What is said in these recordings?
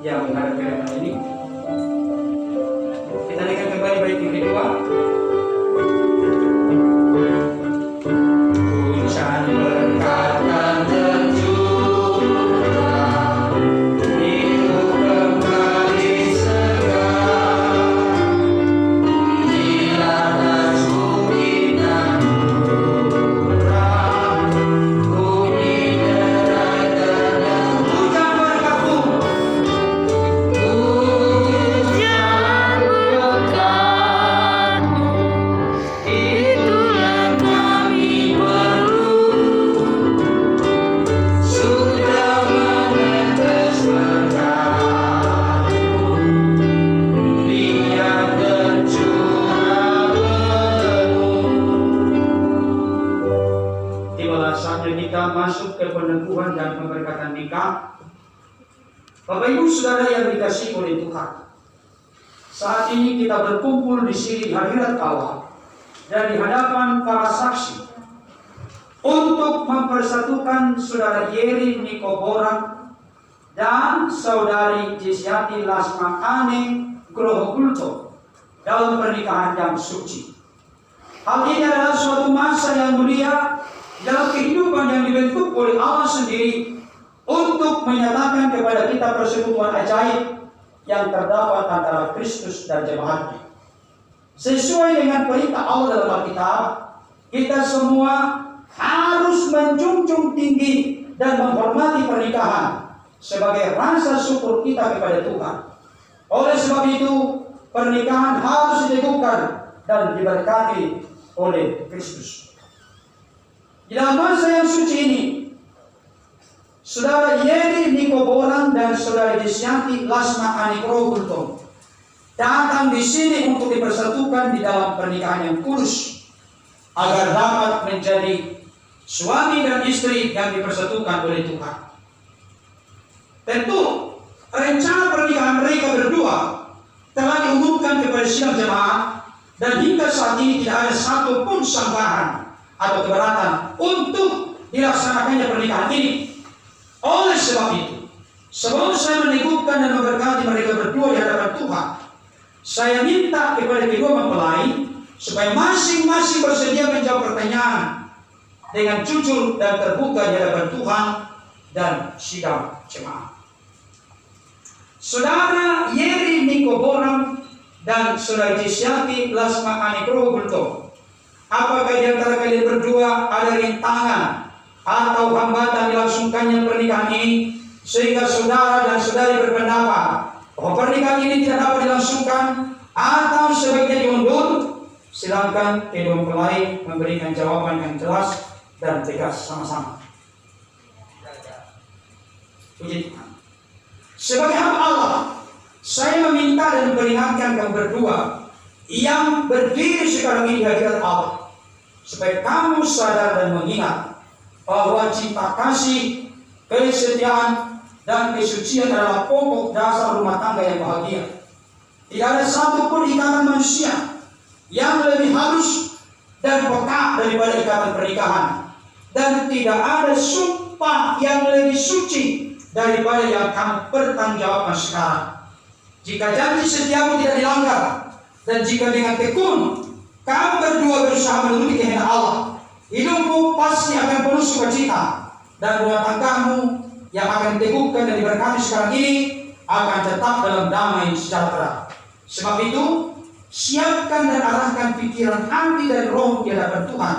yang menghadapi remaja ini. Kita naikkan kembali bait yang kedua. Hujan berkatan tercurah, hidup kembali segar. Dilaras bukit dan murah, bunyi derai tenang. Hujan berkatmu, Hujan berkatmu, itulah kami perlu. sudah menetes berkatmu, biar tercurah penuh. Tibalah saatnya kita masuk ke peneguhan dan pemberkatan nikah. Bapak Ibu Saudara yang dikasihi oleh Tuhan, saat ini kita berkumpul di sini di hadirat Allah dan di hadapan para saksi untuk mempersatukan Saudara Yeri Niko Borang dan Saudari Jisyati Lasma Ane Grohogulto dalam pernikahan yang suci. Hal ini adalah suatu masa yang mulia dalam kehidupan yang dibentuk oleh Allah sendiri untuk menyatakan kepada kita persekutuan ajaib yang terdapat antara Kristus dan jemaatnya. Sesuai dengan perintah Allah dalam Alkitab, kita semua harus menjunjung tinggi dan menghormati pernikahan sebagai rasa syukur kita kepada Tuhan. Oleh sebab itu, pernikahan harus diteguhkan dan diberkati oleh Kristus. Di dalam masa yang suci ini, Saudara Yeri Niko Borang dan Saudara Jisyati Lasma Anikro Gultom datang di sini untuk dipersatukan di dalam pernikahan yang kudus agar dapat menjadi suami dan istri yang dipersatukan oleh Tuhan. Tentu rencana pernikahan mereka berdua telah diumumkan kepada sidang jemaat dan hingga saat ini tidak ada satupun sanggahan atau keberatan untuk dilaksanakannya pernikahan ini. Oleh sebab itu, sebelum saya meneguhkan dan memberkati mereka berdua di hadapan Tuhan, saya minta kepada kedua mempelai supaya masing-masing bersedia menjawab pertanyaan dengan jujur dan terbuka di hadapan Tuhan dan sidang jemaat. Saudara Yeri Niko Borang dan Saudara Jisyati Lasma Anikro Gulto, apakah di antara kalian berdua ada rintangan atau hambatan dilangsungkannya pernikahan ini sehingga saudara dan saudari berpendapat bahwa pernikahan ini tidak dapat dilangsungkan atau sebaiknya diundur? Silakan kedua mempelai memberikan jawaban yang jelas dan tegas sama-sama. Puji Tuhan. Sebagai hamba Allah, saya meminta dan memperingatkan kamu berdua yang berdiri sekarang ini di hadirat Allah supaya kamu sadar dan mengingat bahwa cinta kasih, kesetiaan, dan kesucian adalah pokok dasar rumah tangga yang bahagia. Tidak ada satupun ikatan manusia yang lebih halus dan peka daripada ikatan pernikahan. Dan tidak ada sumpah yang lebih suci daripada yang kamu bertanggungjawabkan sekarang. Jika janji setiamu tidak dilanggar, dan jika dengan tekun kamu berdua berusaha menuruti kehendak Allah, hidupmu pasti akan penuh sukacita, dan rumah tanggamu yang akan diteguhkan dan diberkati sekarang ini akan tetap dalam damai sejahtera. Sebab itu, siapkan dan arahkan pikiran, hati, dan roh di hadapan Tuhan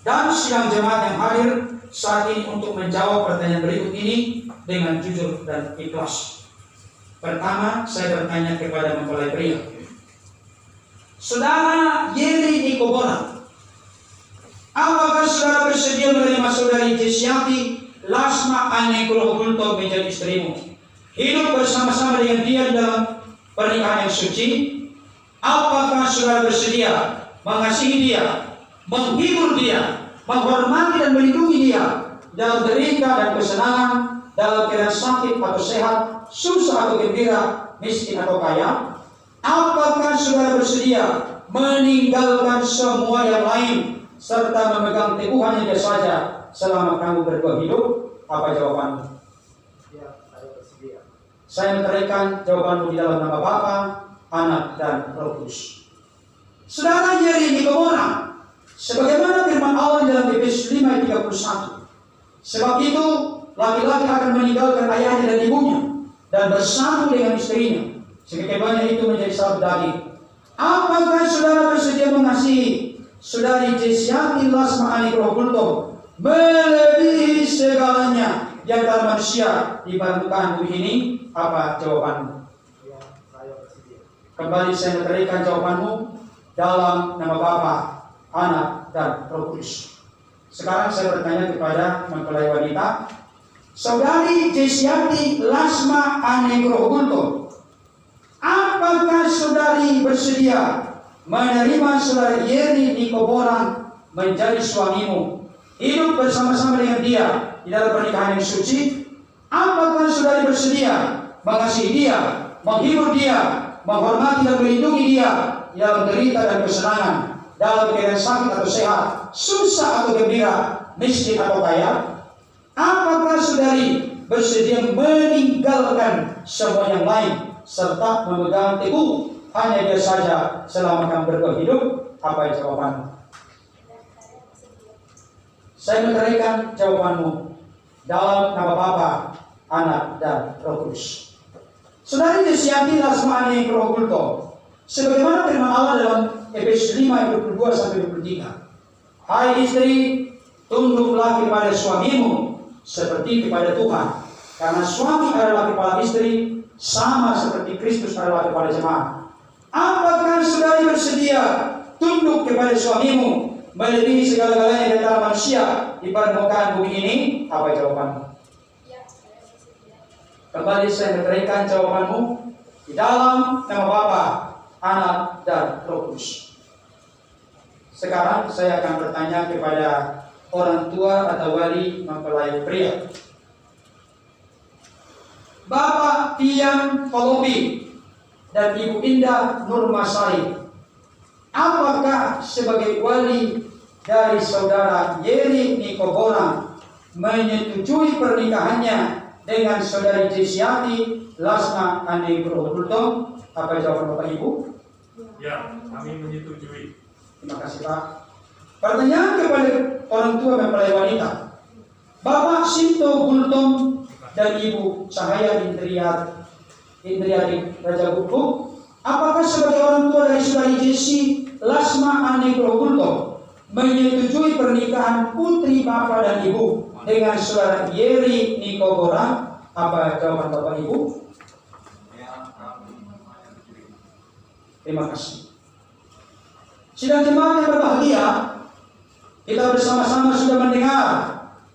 dan sidang jemaat yang hadir saat ini untuk menjawab pertanyaan berikut ini dengan jujur dan ikhlas. Pertama, saya bertanya kepada mempelai pria. Saudara Yeri Niko Borang, apakah saudara bersedia menerima saudari Jisyati Lasma Anikro Gulto menjadi istrimu, hidup bersama-sama dengan dia di dalam pernikahan yang suci? Apakah saudara bersedia mengasihi dia, menghibur dia, menghormati dan melindungi dia dalam derita dan kesenangan, dalam keadaan sakit atau sehat, susah atau gembira, miskin atau kaya? Apakah saudara bersedia meninggalkan semua yang lain serta memegang teguh hanya dia saja selama kamu berdua hidup? Apa jawabanmu? Ya, saya bersedia. Saya menyerahkan jawabanmu di dalam nama Bapa, Anak, dan Roh Kudus. Saudara Yeri Nikobora, sebagaimana firman Allah dalam Efesus 5 ayat 31. Sebab itu laki-laki akan meninggalkan ayahnya dan ibunya dan bersatu dengan istrinya, sehingga keduanya itu menjadi satu daging. Apakah saudara bersedia mengasihi saudari Jesiati Lasma Anikrohulto melebihi segalanya di antara manusia di permukaan bumi ini? Apa jawabanmu? Kembali saya memberikan jawabanmu dalam nama Bapa, Anak, dan Roh Kudus. Sekarang saya bertanya kepada mempelai wanita, saudari Jesiati Lasma Anikrohulto, apakah saudari bersedia menerima saudari Yeri Nikoboran menjadi suamimu, hidup bersama-sama dengan dia di dalam pernikahan yang suci? Apakah saudari bersedia mengasihi dia, menghibur dia, menghormati dan melindungi dia di dalam derita dan kesenangan, dalam keadaan sakit atau sehat, susah atau gembira, miskin atau kaya? Apakah saudari bersedia meninggalkan semua yang lain serta memegang teguh hanya dia saja selama kamu berhidup? Apa jawabanmu? Saya menyerahkan jawabanmu dalam nama Bapa, Anak, dan Roh Kudus. Saudari Jesiati Lasma Anikrohulto, sebagaimana firman Allah dalam Efesus 5 ayat 22 sampai 23. Hai istri, tunduklah kepada suamimu seperti kepada Tuhan, karena suami adalah kepala istri, sama seperti Kristus adalah kepala jemaat. Apakah saudari bersedia tunduk kepada suamimu melebihi segala-galanya di antara manusia di permukaan bumi ini? Apa jawabanmu? Kembali saya memberikan jawabanmu di dalam nama Bapa, Anak, dan Roh Kudus. Sekarang saya akan bertanya kepada orang tua atau wali mempelai pria. Bapak Tian Polobi dan Ibu Indah Nurmasari, apakah sebagai wali dari saudara Yeri Nikobora menyetujui pernikahannya dengan saudari Jesiati Lasma Anikrohulto? Apa jawaban Bapak Ibu? Ya, kami menyetujui. Terima kasih Pak. Pertanyaan kepada orang tua mempelai wanita, Bapak Sinto Gultom dan Ibu Cahaya Indriadi Raja Gupuk, apakah sebagai orang tua dari saudari Jesi Lasma Anikrohulto menyetujui pernikahan putri Bapak dan Ibu dengan saudara Yeri Nikobora? Apa jawaban Bapak Ibu? Terima kasih. Sidang jemaat yang berbahagia, kita bersama-sama sudah mendengar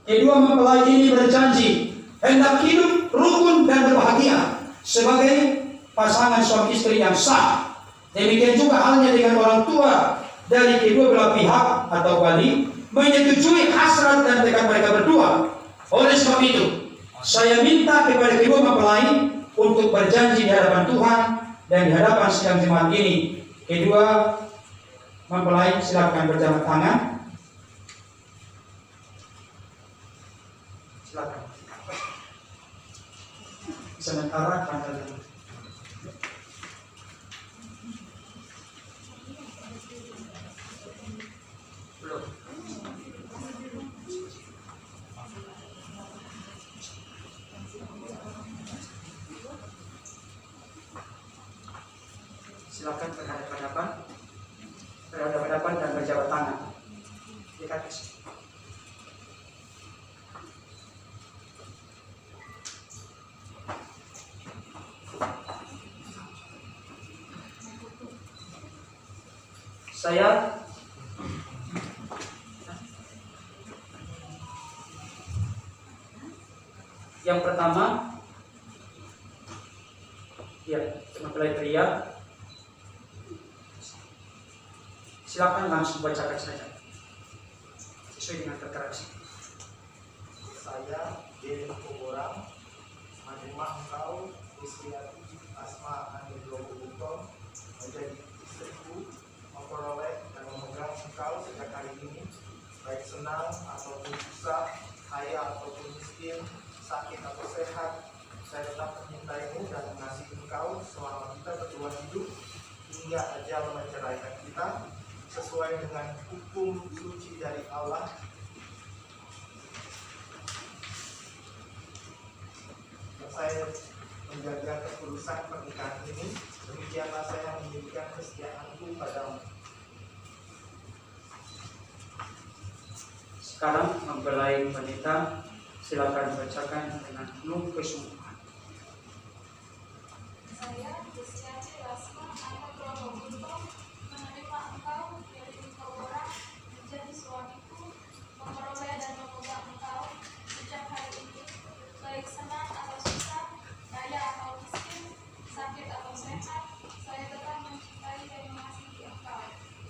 kedua mempelai ini berjanji hendak hidup rukun dan berbahagia sebagai pasangan suami istri yang sah. Demikian juga halnya dengan orang tua dari kedua belah pihak atau wali menyetujui hasrat dan tekad mereka berdua. Oleh sebab itu, saya minta kepada kedua mempelai untuk berjanji di hadapan Tuhan dan di hadapan sidang jemaat ini. Kedua mempelai silakan berjabat tangan. Silakan. Sementara tanggal belum. Silakan berhadapan dan berjabat tangan. Dekat. Saya yang pertama, ya, mempelai pria, silakan langsung bacakan saja sesuai dengan tertera. Saya Yeri Nikobora menerima engkau Jesiati Lasma Anikrohulto menjadi istriku, memperoleh dan memegang engkau sejak hari ini, baik senang ataupun susah, kaya ataupun miskin, sakit atau sehat. Saya tetap mencintaimu mengasihi engkau selama kita berdua hidup hingga ajal menceraikan kita sesuai dengan hukum suci dari Allah. Saya menjaga kekudusan pernikahan ini, demikianlah saya menjadikan kesetiaanku padamu. Sekarang mempelai wanita, silakan bacakan dengan penuh kesungguhan. Saya, Kristiani Rasma, anak Romo Gunto, menerima engkau dari engkau orang menjadi suamiku, memperoleh dan memegang engkau sejak hari ini, baik senang atau susah, kaya atau miskin, sakit atau sehat, saya tetap mencintai dan mengasihi engkau.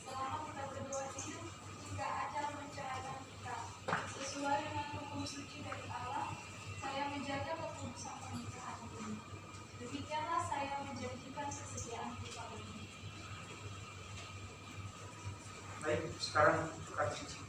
Selama kita berdua hidup hingga ajal menceraikan kita, sesuai dengan hukum suci dari Allah, saya menjaga kekudusan pernikahan ini. Demikianlah saya menjanjikan kesetiaanku padamu. Baik, sekarang tukar cincin.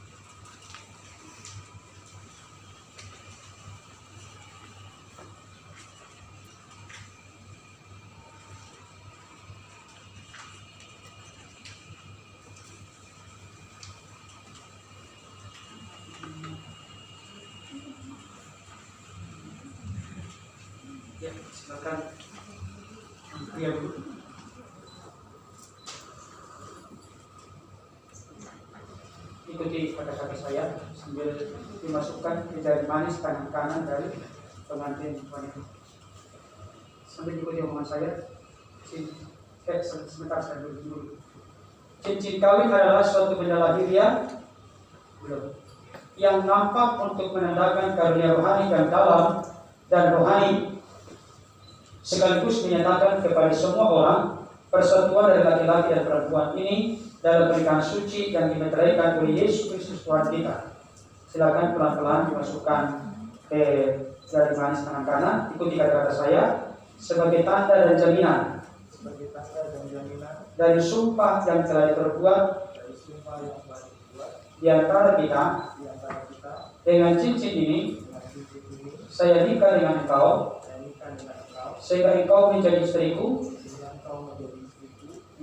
Ya, silakan. Pria dulu. Ikuti pada kaki saya sambil dimasukkan ke jari manis tangan kanan dari pengantin wanita. Sambil ikuti omongan saya. Sebentar saya dulu. Cincin kawin adalah suatu benda lahiriah yang nampak untuk menandakan karunia rohani dan dalam dan rohani, sekaligus menyatakan kepada semua orang persatuan dari laki-laki dan perempuan ini dalam pernikahan suci yang dimeteraikan oleh Yesus Kristus Tuhan kita. Silakan pelan-pelan dimasukkan ke jari manis tangan kanan. Ikuti kata-kata saya sebagai tanda dan jaminan dari sumpah yang telah diperbuat di antara kita dengan cincin ini. Saya nikah dengan engkau sehingga engkau menjadi istriku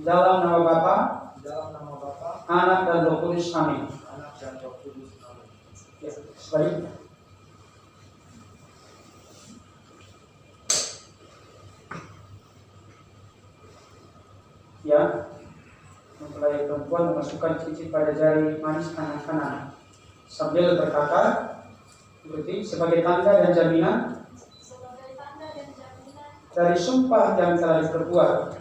dalam nama Bapa, Anak dan Roh Kudus. Amin. Ya, sebaliknya. Ya, mempelai perempuan memasukkan cincin pada jari manis tangan kanan sambil berkata, berarti sebagai tanda dan jaminan dari sumpah yang telah diperbuat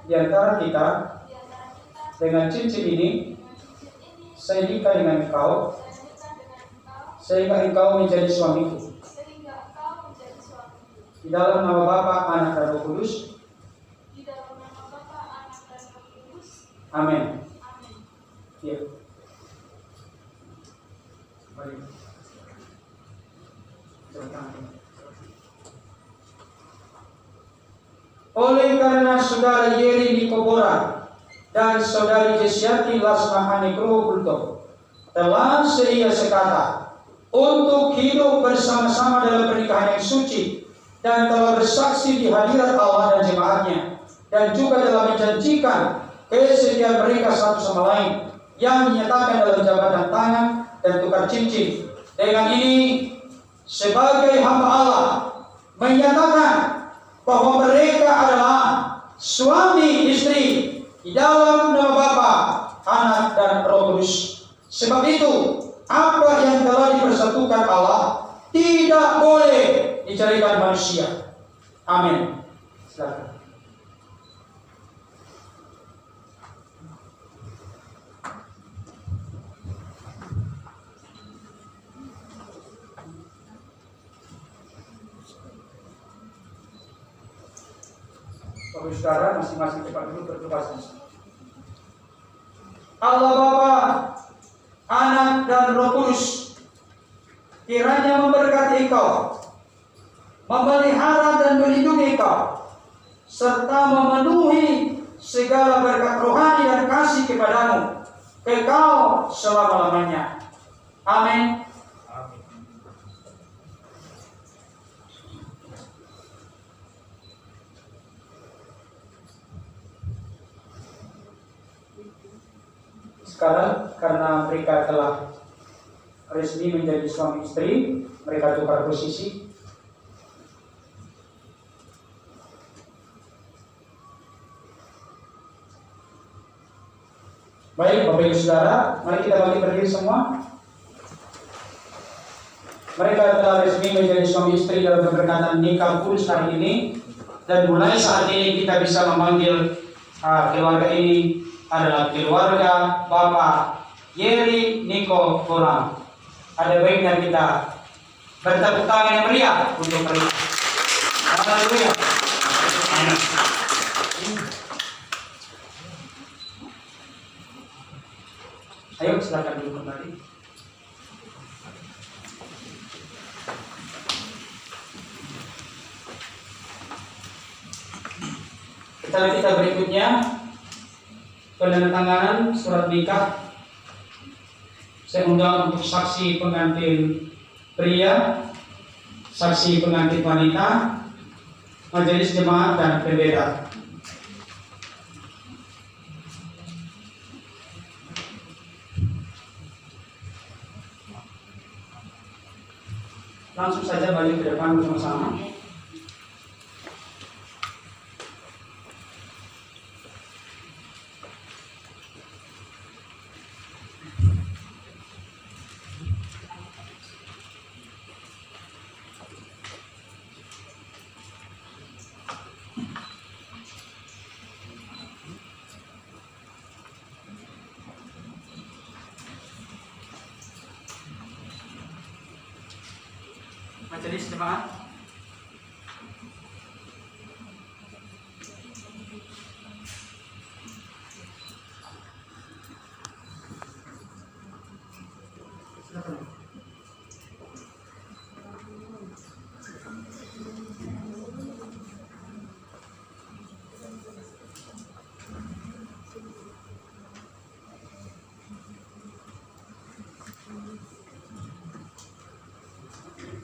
di antara kita dengan cincin ini. Saya nikah dengan engkau sehingga engkau menjadi suamiku di dalam nama Bapa, Anak dan Roh Kudus. Amin. Ya. Baik. Oleh karena saudara Yeri Nikobora dan saudari Jesiati Lasma Anegro Bulto telah sedia sekata untuk hidup bersama-sama dalam pernikahan yang suci dan telah bersaksi di hadirat Allah dan jemaatnya, dan juga telah menjanjikan kesetiaan mereka satu sama lain yang dinyatakan dalam jabatan tangan dan tukar cincin. Dengan ini sebagai hamba Allah menyatakan bahwa mereka adalah suami istri di dalam nama Bapa, Anak dan Roh Kudus. Sebab itu apa yang telah dipersatukan Allah tidak boleh dicarikan manusia. Amin. Silakan. Bapak saudara, masing-masing cepat dulu berdoa. Allah Bapa, Anak dan Roh Kudus, kiranya memberkati engkau, memelihara dan melindungi engkau, serta memenuhi segala berkat rohani dan kasih kepadamu, kekal selama-lamanya. Amin. sekarang karena mereka telah resmi menjadi suami istri, mereka tukar posisi. Baik, Bapak Ibu Saudara, mari kita bangkit berdiri semua. Mereka telah resmi menjadi suami istri dalam keberkatan nikah kudus hari ini, dan mulai saat ini kita bisa memanggil keluarga ini adalah keluarga Bapak Yeri Niko Kurang. Ada baiknya kita bertepuk tangan yang meriah untuk mereka. Haleluya. Ayo silakan dulu kembali. Kita berikutnya penandatanganan surat nikah. Saya undang untuk saksi pengantin pria, saksi pengantin wanita, majelis jemaat dan pendeta. Langsung saja balik ke depan bersama-sama. Majelis jemaat.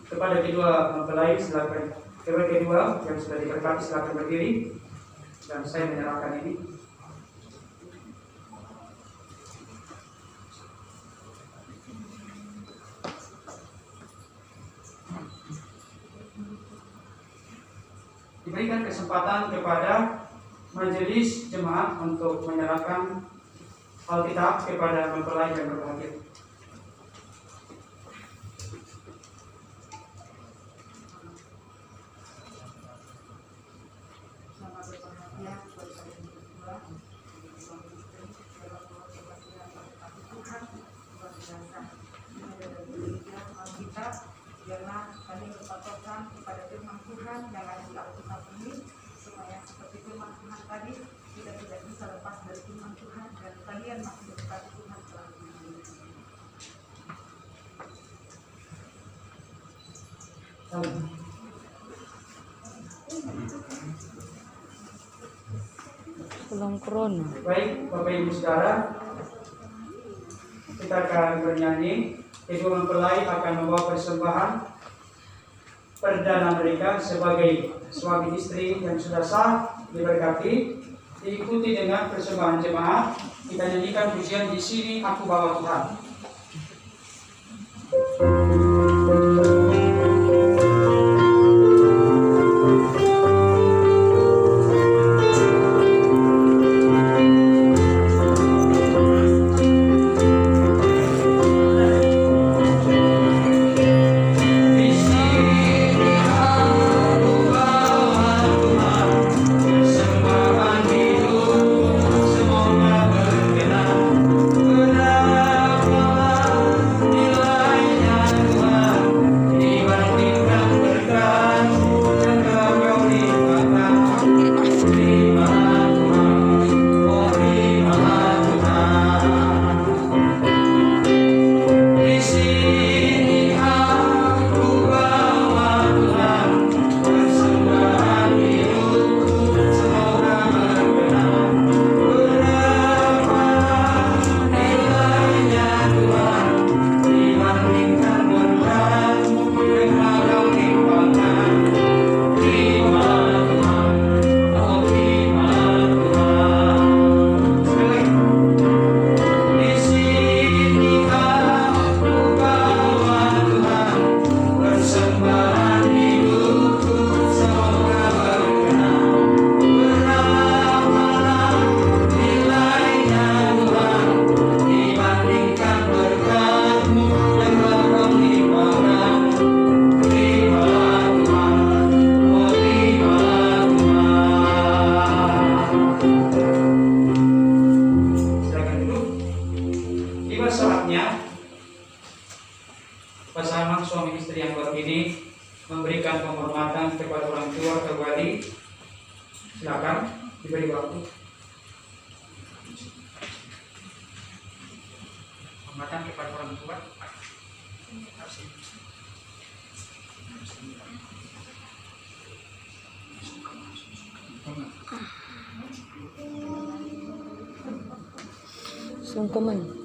Kepada kedua mempelai silakan, kepada kedua yang sudah diberkati silakan berdiri dan saya menyerahkan ini. Diberikan kesempatan kepada majelis jemaat untuk menyerahkan Alkitab kepada mempelai yang berbahagia. Biarlah kami berpatokan kepada firman Tuhan yang ada di Alkitab ini, supaya seperti firman Tuhan tadi, kita tidak bisa lepas dari firman Tuhan dan kalian masih berkati Tuhan selama ini. Pulang corona. Baik, Bapak Ibu Saudara, kita akan bernyanyi. Kedua mempelai akan membawa persembahan perdana mereka sebagai suami istri yang sudah sah diberkati. Diikuti dengan persembahan jemaat. Kita nyanyikan pujian Di Sini Aku Bawa Tuhan. Semoga berkenan, berapa nilainya Tuhan. kembali. Silakan diberi waktu. Hormatan kepada orang tua. Sungkeman.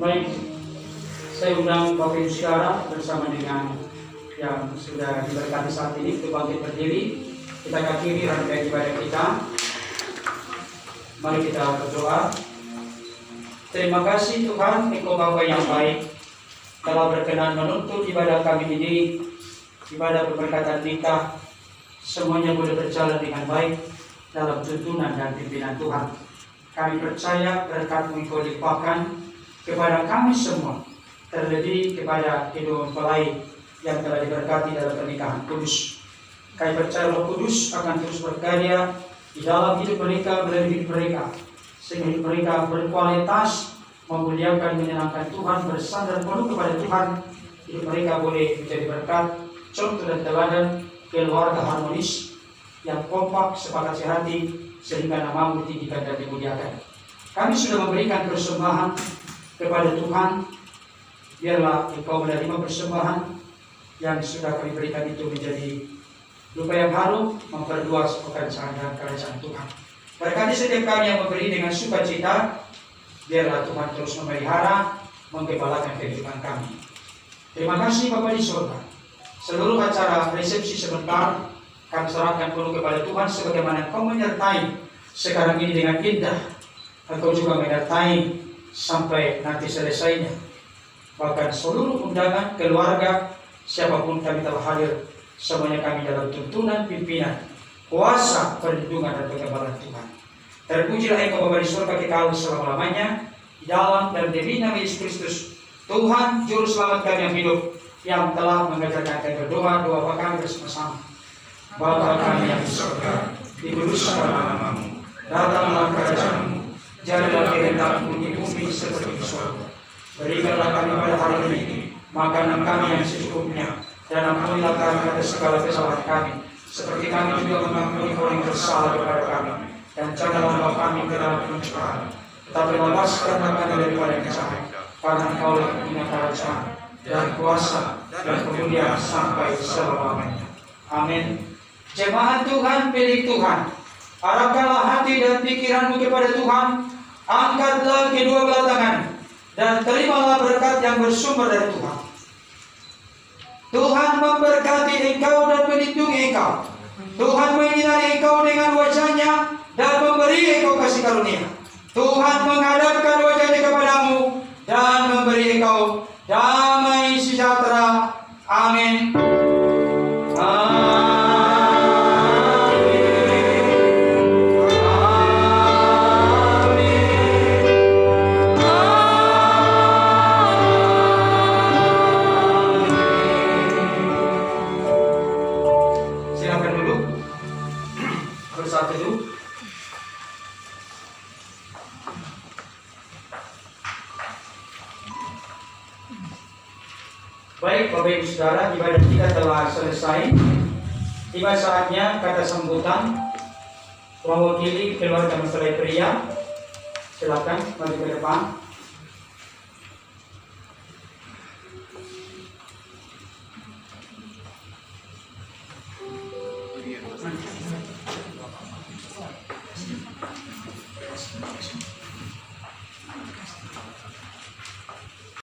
Baik, saya undang Bapak Ibu Saudara bersama dengan yang sudah diberkati saat ini untuk bangkit berdiri. Kita akhiri rangkaian ibadah kita. Mari kita berdoa. Terima kasih Tuhan, Engkau Bapa yang baik, telah berkenan menuntut ibadah kami ini, ibadah pemberkatan nikah. Semuanya boleh berjalan dengan baik dalam tuntunan dan pimpinan Tuhan. Kami percaya berkat-Mu Engkau limpahkan kepada kami semua, terlebih kepada kedua mempelai yang telah diberkati dalam pernikahan kudus. Kami percaya Roh Kudus akan terus berkarya di dalam hidup mereka, melalui hidup mereka, sehingga hidup mereka berkualitas, memuliakan, menyenangkan Tuhan, bersandar penuh kepada Tuhan. Hidup mereka boleh menjadi berkat, contoh dan teladan keluarga harmonis yang kompak, sepakat sehati, sehingga nama-Mu ditinggikan dan dimuliakan. Kami sudah memberikan persembahan kepada Tuhan. Biarlah Engkau menerima persembahan yang sudah kami berikan itu menjadi lupa yang harum, memperluas pekerjaan dan kerajaan Tuhan. Berkati setiap kami yang memberi dengan sukacita. Biarlah Tuhan terus memelihara, menggembalakan kehidupan kami. Terima kasih Bapa di surga. Seluruh acara resepsi sebentar kami serahkan penuh kepada Tuhan, sebagaimana Engkau menyertai sekarang ini dengan indah. Engkau juga menyertai sampai nanti selesainya. Bahkan seluruh undangan, keluarga, siapapun kami telah hadir, semuanya kami dalam tuntunan pimpinan, kuasa, perlindungan dan kekebalan Tuhan. Terpujilah Engkau Bapa di surga kekal selama-lamanya, di dalam dan demi nama Yesus Kristus, Tuhan Juru Selamat kami yang hidup, yang telah mengajarkan kami berdoa, doa kami bersama-sama. Bapa kami yang di surga, dikuduskan nama-Mu, datanglah kerajaan-Mu, jadilah kehendak-Mu di bumi seperti di surga. Berikanlah kami pada hari ini makanan kami yang secukupnya, dan ampunilah kami atas segala kesalahan kami, seperti kami juga mengampuni orang yang bersalah kepada kami. Dan janganlah membawa kami ke dalam pencobaan, tetapi lepaskanlah kami daripada yang jahat. Karena Engkau yang punya kerajaan dan kuasa dan kemuliaan sampai selama-lamanya. Amin. Jemaat Tuhan, pilih Tuhan. Arahkanlah hati dan pikiranmu kepada Tuhan. Angkatlah kedua belah tangan dan terimalah berkat yang bersumber dari Tuhan. Tuhan memberkati engkau dan melindungi engkau. Tuhan menyinari engkau dengan wajah-Nya dan memberi engkau kasih karunia. Tuhan menghadapkan wajah-Nya kepadamu dan memberi engkau damai sejahtera. Amin. Baik Baik, Bapak Ibu Saudara, ibadah kita telah selesai. Tiba saatnya kata sambutan mewakili keluarga mempelai pria. Silakan maju ke depan.